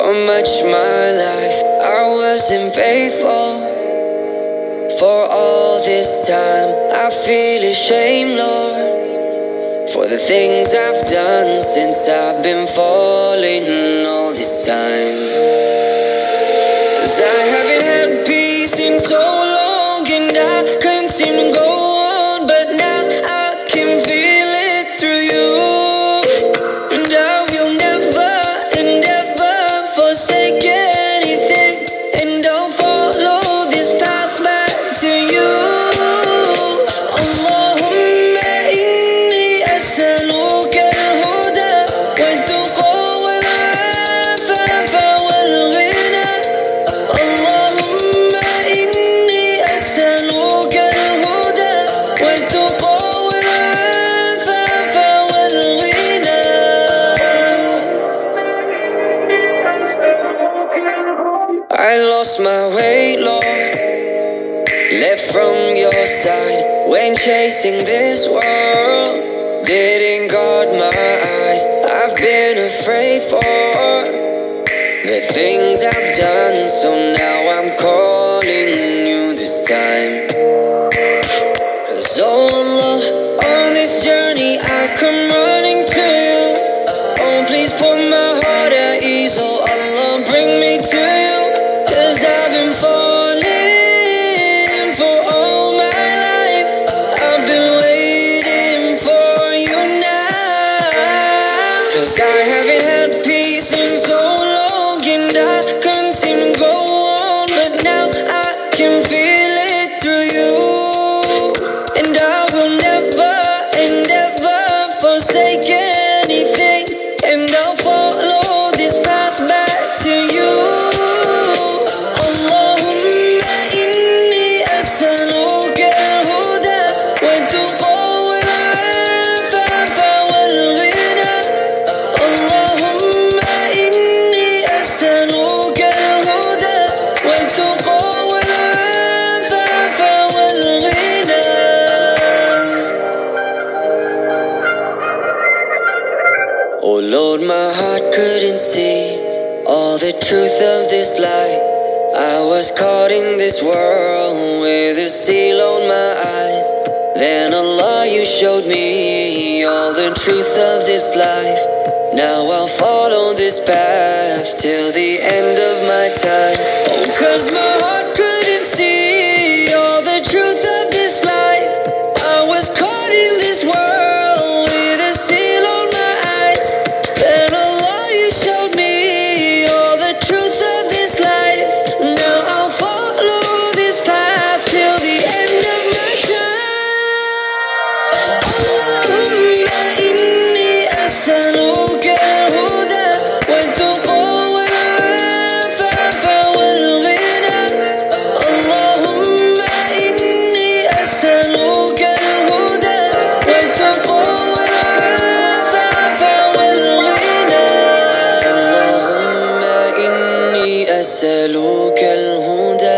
how much my life I wasn't faithful. For all this time I feel ashamed, Lord, for the things I've done since I've been falling all this time. 'Cause I haven't had peace in so long, and I couldn't seem to go on, but now I can feel it through you. And I will never and ever forsake anything, and I'll follow this path back to you. Allahumma inni as'aluka al-huda wal-tuqa wal-afafa wal-ghina. Allahumma inni as'aluka al-huda wal-tuqa wal-afafa wal-ghina. I lost my way, Lord, left from your side when chasing this world. Didn't guard my eyes, I've been afraid for the things I've done, so now I'm calling you this time. 'Cause oh Allah, on this journey I come running to you. Oh, please put my heart at ease, oh Allah, bring me to you. 'Cause I've been falling for all my life, I've been waiting for you now. 'Cause I haven't had peace in so long, and I couldn't seem to go on, but now I can feel it through you. And I will never and ever forsake anything, and I'll follow this path back to you. Allahumma inni as'aluka al-huda wal-tuqa wal-afafa wal-ghina. Allahumma inni as'aluka al-huda wal-tuqa wal-afafa wal-ghina. Oh Lord, my heart couldn't see all the truth of this life. I was caught in this world with a seal on my eyes. Then Allah, you showed me all the truth of this life. Now I'll follow this path till the end of my time. Oh, 'cause my heart